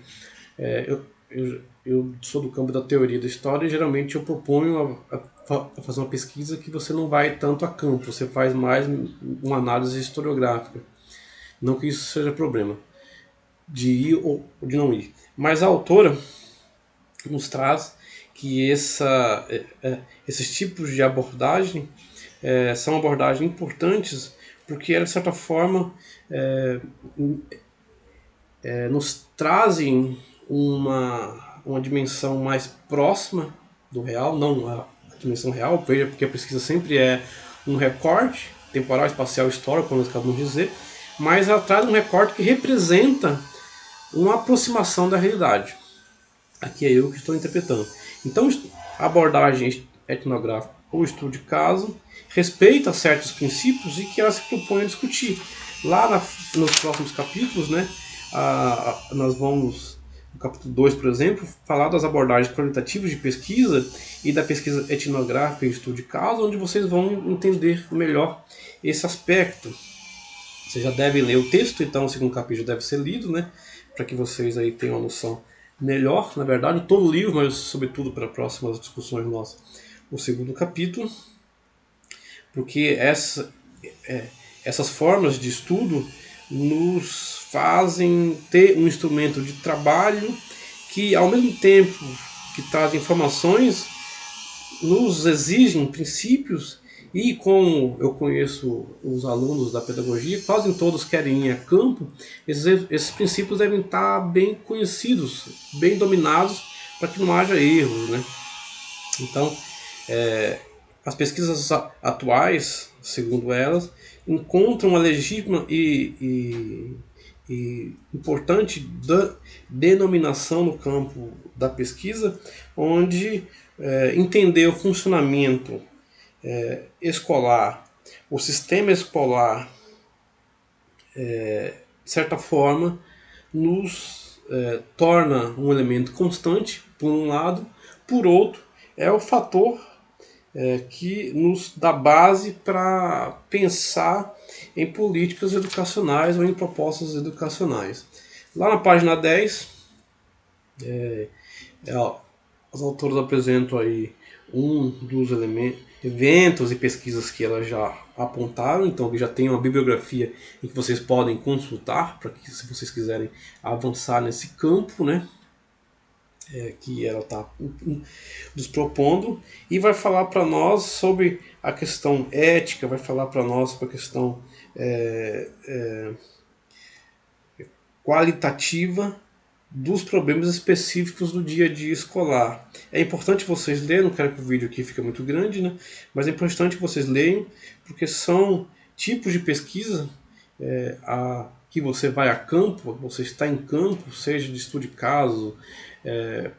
Eu sou do campo da teoria da história e geralmente eu proponho a fazer uma pesquisa que você não vai tanto a campo, você faz mais uma análise historiográfica. Não que isso seja problema de ir ou de não ir. Mas a autora nos traz que esses tipos de abordagem são abordagens importantes porque elas, de certa forma, nos trazem uma dimensão mais próxima do real, não a dimensão real, veja, porque a pesquisa sempre é um recorte temporal, espacial, histórico, como nós acabamos de dizer, mas ela traz um recorte que representa uma aproximação da realidade. Aqui é eu que estou interpretando. Então, a abordagem etnográfica ou estudo de caso, respeita certos princípios e que ela se propõe a discutir. Lá nos próximos capítulos, né, nós vamos, no capítulo 2, por exemplo, falar das abordagens qualitativas de pesquisa e da pesquisa etnográfica e estudo de caso, onde vocês vão entender melhor esse aspecto. Vocês já devem ler o texto, então o segundo capítulo deve ser lido, né, para que vocês aí tenham uma noção melhor, na verdade, todo o livro, mas sobretudo para próximas discussões nossas, o segundo capítulo, porque essas formas de estudo nos fazem ter um instrumento de trabalho que, ao mesmo tempo que traz informações, nos exigem princípios. E como eu conheço os alunos da pedagogia, quase todos querem ir a campo, esses princípios devem estar bem conhecidos, bem dominados, para que não haja erros, né? Então, as pesquisas atuais, segundo elas, encontram uma legítima e importante denominação no campo da pesquisa, onde entender o funcionamento escolar, o sistema escolar, de certa forma, nos torna um elemento constante, por um lado, por outro, é o fator que nos dá base para pensar em políticas educacionais ou em propostas educacionais. Lá na página 10, os autores apresentam aí um dos eventos e pesquisas que elas já apontaram, então já tem uma bibliografia em que vocês podem consultar, para que, se vocês quiserem avançar nesse campo, né, que ela está nos propondo, e vai falar para nós sobre a questão ética, vai falar para nós sobre a questão qualitativa dos problemas específicos do dia a dia escolar. É importante vocês lerem, não quero que o vídeo aqui fique muito grande, né? Mas é importante que vocês leiam, porque são tipos de pesquisa que você vai a campo, você está em campo, seja de estudo de caso,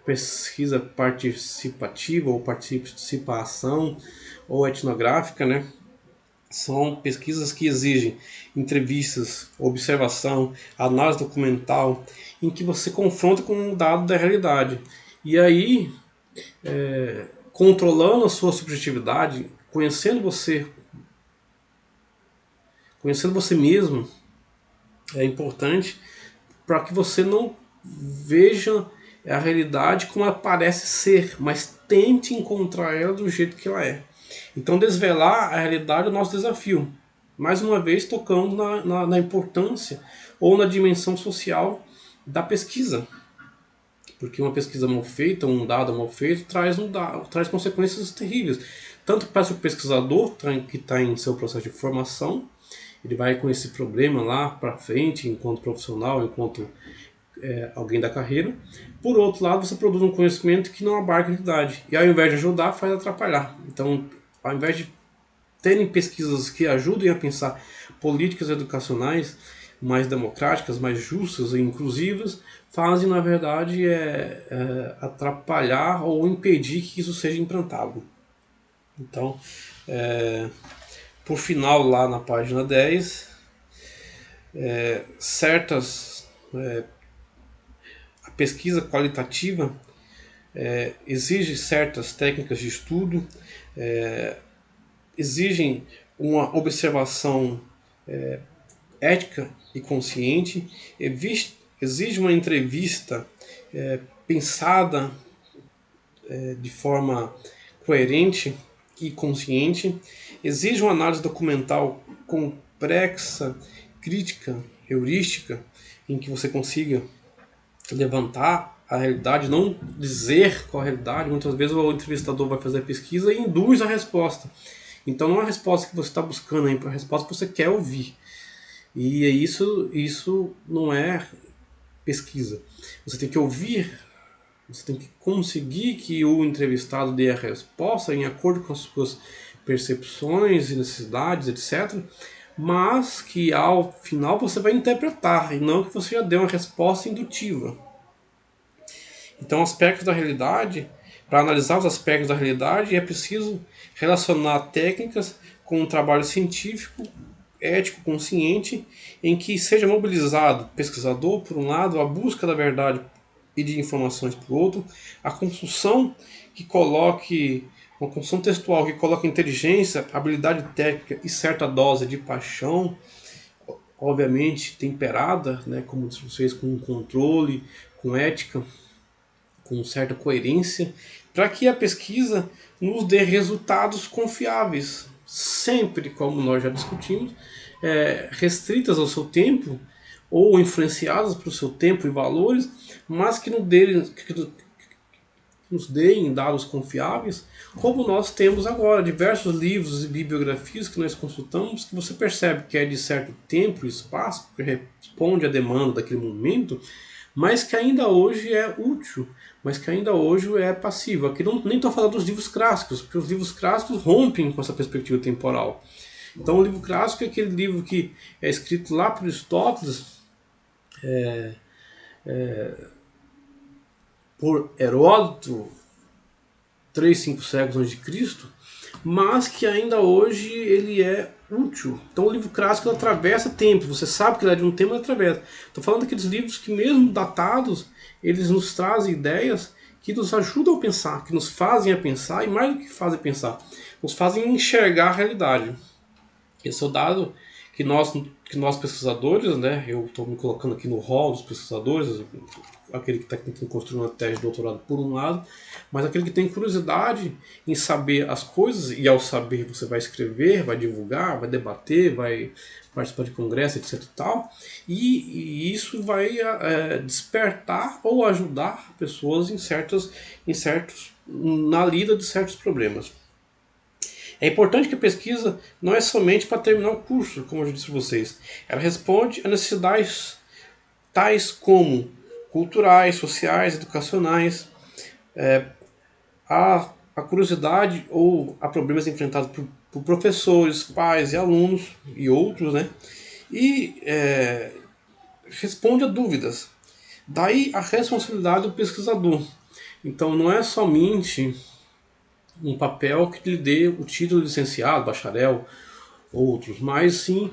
pesquisa participativa ou participação ou etnográfica, né? São pesquisas que exigem entrevistas, observação, análise documental, em que você confronta com um dado da realidade. E aí, controlando a sua subjetividade, conhecendo você mesmo, é importante para que você não veja a realidade como ela parece ser, mas tente encontrar ela do jeito que ela é. Então, desvelar a realidade é o nosso desafio. Mais uma vez, tocando na importância ou na dimensão social da pesquisa. Porque uma pesquisa mal feita, um dado mal feito, traz consequências terríveis. Tanto para o pesquisador, que está em seu processo de formação, ele vai com esse problema lá para frente, enquanto profissional, enquanto alguém da carreira. Por outro lado, você produz um conhecimento que não abarca a realidade. E ao invés de ajudar, faz atrapalhar. Então, ao invés de terem pesquisas que ajudem a pensar políticas educacionais mais democráticas, mais justas e inclusivas, fazem, na verdade, atrapalhar ou impedir que isso seja implantado. Então, por final, lá na página 10, a pesquisa qualitativa exige certas técnicas de estudo, exigem uma observação ética e consciente, exige uma entrevista pensada de forma coerente e consciente, exige uma análise documental complexa, crítica, heurística, em que você consiga levantar a realidade, não dizer qual a realidade. Muitas vezes o entrevistador vai fazer a pesquisa e induz a resposta. Então não é a resposta que você está buscando, é a resposta que você quer ouvir. E isso não é pesquisa. Você tem que ouvir, você tem que conseguir que o entrevistado dê a resposta em acordo com as suas percepções e necessidades, etc. Mas que ao final você vai interpretar, e não que você já dê uma resposta indutiva. Então, aspectos da realidade Para analisar os aspectos da realidade é preciso relacionar técnicas com um trabalho científico, ético, consciente, em que seja mobilizado o pesquisador, por um lado, a busca da verdade e de informações por outro, a construção que coloque uma construção textual que coloque inteligência, habilidade técnica e certa dose de paixão, obviamente temperada, né, como disse vocês, com controle, com ética, com certa coerência, para que a pesquisa nos dê resultados confiáveis, sempre, como nós já discutimos, restritas ao seu tempo ou influenciadas pelo seu tempo e valores, mas nos deem dados confiáveis, como nós temos agora diversos livros e bibliografias que nós consultamos, que você percebe que é de certo tempo e espaço, que responde à demanda daquele momento, mas que ainda hoje é útil, mas que ainda hoje é passivo. Aqui nem estou falando dos livros clássicos, porque os livros clássicos rompem com essa perspectiva temporal. Então o livro clássico é aquele livro que é escrito lá por Aristóteles, por Heródoto, 5 séculos antes de Cristo, mas que ainda hoje ele é útil. Então o livro clássico atravessa tempos, você sabe que ele é de um tempo, ele atravessa. Estou falando daqueles livros que mesmo datados, eles nos trazem ideias que nos ajudam a pensar, que nos fazem a pensar, e mais do que fazem pensar, nos fazem enxergar a realidade. Esse é o dado que nós pesquisadores, né, eu estou me colocando aqui no rol dos pesquisadores, aquele que está tentando construir uma tese de doutorado por um lado, mas aquele que tem curiosidade em saber as coisas, e ao saber você vai escrever, vai divulgar, vai debater, vai participar de congresso, etc. e tal, e isso vai despertar ou ajudar pessoas na lida de certos problemas. É importante que a pesquisa não é somente para terminar o curso, como eu já disse para vocês. Ela responde a necessidades tais como culturais, sociais, educacionais, a curiosidade ou a problemas enfrentados por professores, pais e alunos e outros, né? E responde a dúvidas. Daí a responsabilidade do pesquisador. Então não é somente um papel que lhe dê o título de licenciado, bacharel, outros, mas sim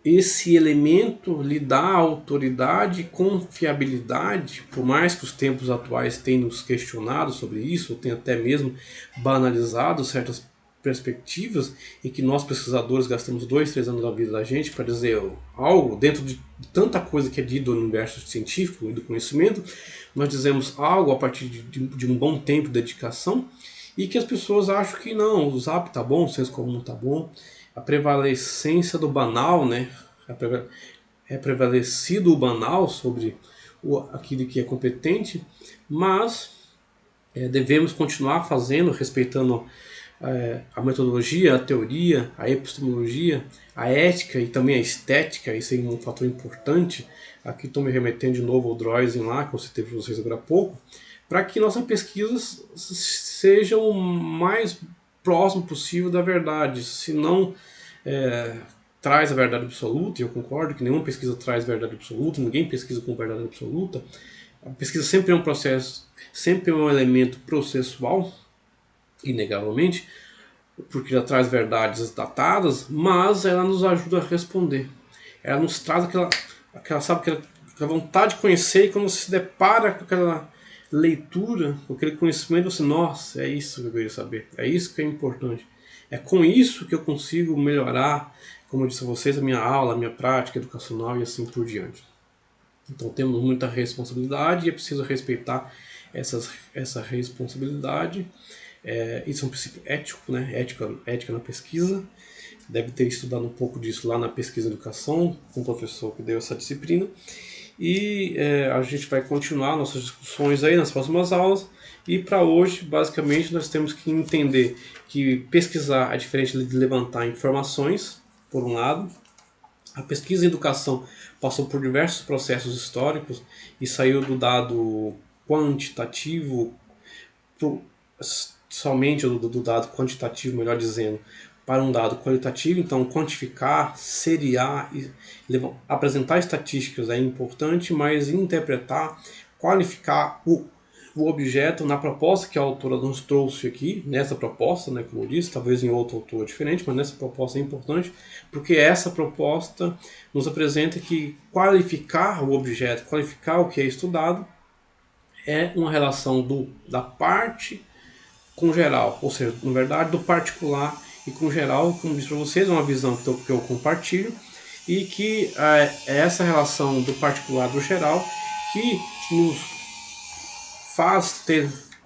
esse elemento lhe dá autoridade e confiabilidade, por mais que os tempos atuais tenham nos questionado sobre isso, ou tenham até mesmo banalizado certas perspectivas, em que nós pesquisadores gastamos 2, 3 anos da vida da gente para dizer algo dentro de tanta coisa que é dita no universo científico e do conhecimento, nós dizemos algo a partir de um bom tempo de dedicação, e que as pessoas acham que não, o Zap tá bom, o senso comum tá bom, a prevalecência do banal, né? É prevalecido o banal sobre aquilo que é competente, mas devemos continuar fazendo, respeitando a metodologia, a teoria, a epistemologia, a ética e também a estética. Isso é um fator importante. Aqui estou me remetendo de novo ao Droysen lá, que eu citei para vocês agora há pouco, para que nossa pesquisa seja o mais próximo possível da verdade. Se não traz a verdade absoluta, e eu concordo que nenhuma pesquisa traz verdade absoluta, ninguém pesquisa com verdade absoluta. A pesquisa sempre é um processo, sempre é um elemento processual, inegavelmente, porque ela traz verdades datadas, mas ela nos ajuda a responder. Ela nos traz aquela vontade de conhecer, e quando você se depara com aquela leitura, com aquele conhecimento, você, nossa, é isso que eu queria saber, é isso que é importante. É com isso que eu consigo melhorar, como eu disse a vocês, a minha aula, a minha prática educacional e assim por diante. Então temos muita responsabilidade e é preciso respeitar essa responsabilidade. Isso é um princípio ético, né? Ética na pesquisa. Deve ter estudado um pouco disso lá na pesquisa e educação, com o professor que deu essa disciplina. E a gente vai continuar nossas discussões aí nas próximas aulas. E para hoje, basicamente, nós temos que entender que pesquisar é diferente de levantar informações, por um lado. A pesquisa em educação passou por diversos processos históricos e saiu do dado quantitativo, somente do dado quantitativo, melhor dizendo, para um dado qualitativo. Então quantificar, seriar, apresentar estatísticas é importante, mas interpretar, qualificar o objeto na proposta que a autora nos trouxe aqui, nessa proposta, né, como eu disse, talvez em outro autor diferente, mas nessa proposta é importante, porque essa proposta nos apresenta que qualificar o objeto, qualificar o que é estudado, é uma relação da parte com geral, ou seja, na verdade, do particular e com geral, como disse para vocês, é uma visão que eu compartilho, e que é essa relação do particular do geral que nos faz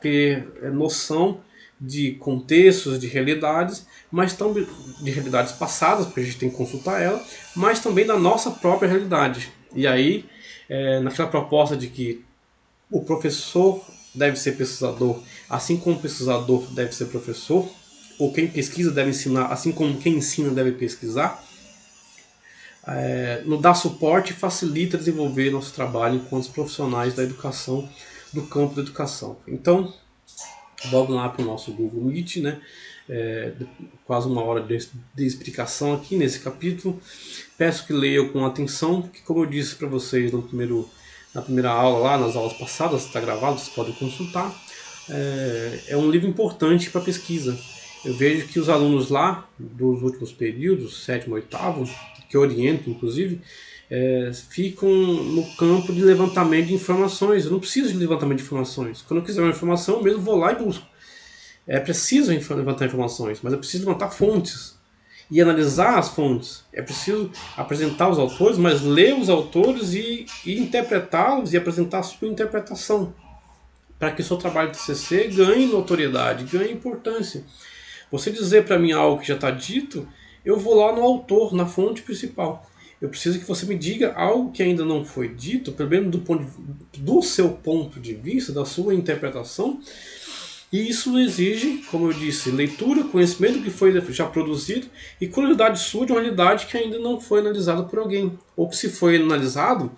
ter noção de contextos, de realidades, mas também de realidades passadas, porque a gente tem que consultar ela, mas também da nossa própria realidade. E aí, naquela proposta de que o professor deve ser pesquisador, assim como o pesquisador deve ser professor, ou quem pesquisa deve ensinar, assim como quem ensina deve pesquisar, nos dá suporte e facilita desenvolver nosso trabalho enquanto profissionais da educação, do campo da educação. Então, vamos lá para o nosso Google Meet, né? Quase uma hora de explicação aqui nesse capítulo. Peço que leiam com atenção, porque como eu disse para vocês na primeira aula lá, nas aulas passadas, está gravado, vocês podem consultar. É um livro importante para pesquisa. Eu vejo que os alunos lá dos últimos períodos, 7º e 8º, que eu oriento inclusive, ficam no campo de levantamento de informações. Eu não preciso de levantamento de informações. Quando eu quiser uma informação, eu mesmo vou lá e busco. É preciso levantar informações, mas é preciso levantar fontes e analisar as fontes. É preciso apresentar os autores, mas ler os autores e interpretá-los e apresentar a sua interpretação, para que o seu trabalho de TCC ganhe notoriedade, ganhe importância. Você dizer para mim algo que já está dito, eu vou lá no autor, na fonte principal. Eu preciso que você me diga algo que ainda não foi dito, pelo menos do seu ponto de vista, da sua interpretação. E isso exige, como eu disse, leitura, conhecimento do que foi já produzido e curiosidade sua de uma realidade que ainda não foi analisada por alguém. Ou que se foi analisado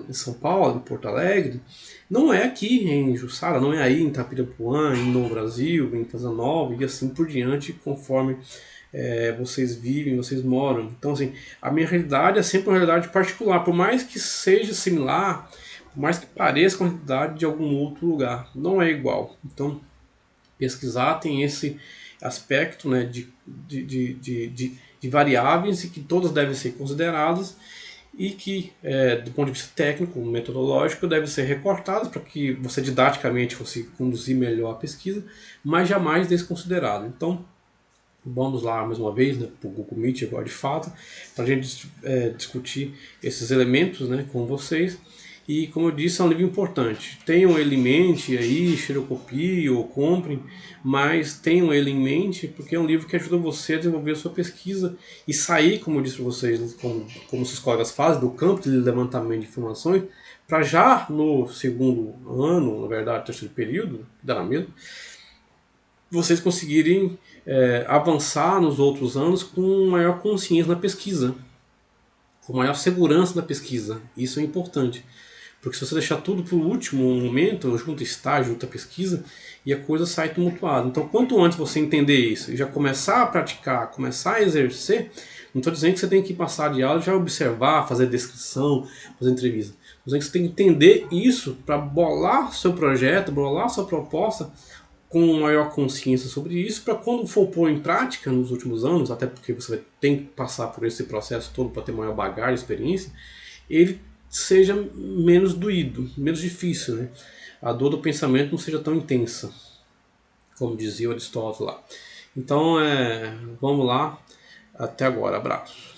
em São Paulo, em Porto Alegre, não é aqui em Jussara, não é aí em Itapirapuã, em Novo Brasil, em Casa Nova e assim por diante, conforme vocês vivem, vocês moram. Então, assim, a minha realidade é sempre uma realidade particular, por mais que seja similar, por mais que pareça com a realidade de algum outro lugar, não é igual. Então, pesquisar tem esse aspecto, né, de variáveis e que todas devem ser consideradas e que, do ponto de vista técnico, metodológico, devem ser recortadas para que você didaticamente consiga conduzir melhor a pesquisa, mas jamais desconsiderado. Então, vamos lá mais uma vez, né, para o Google Meet agora de fato, para a gente discutir esses elementos, né, com vocês. E como eu disse, é um livro importante. Tenham ele em mente aí, xerocopiem ou comprem, mas tenham ele em mente porque é um livro que ajuda você a desenvolver a sua pesquisa e sair, como eu disse para vocês, como seus colegas fazem, do campo de levantamento de informações, para já no segundo ano, na verdade, terceiro período, dá na mesma, vocês conseguirem avançar nos outros anos com maior consciência na pesquisa, com maior segurança na pesquisa. Isso é importante, porque se você deixar tudo para o último momento, junto estágio, junto pesquisa, e a coisa sai tumultuada. Então, quanto antes você entender isso e já começar a praticar, começar a exercer, não estou dizendo que você tem que passar de aula e já observar, fazer descrição, fazer entrevista. Estou dizendo que você tem que entender isso para bolar seu projeto, bolar sua proposta com maior consciência sobre isso, para quando for pôr em prática nos últimos anos, até porque você tem que passar por esse processo todo para ter maior bagagem, experiência, ele seja menos doído, menos difícil, né? A dor do pensamento não seja tão intensa, como dizia o Aristóteles lá. Então, vamos lá, até agora, abraço.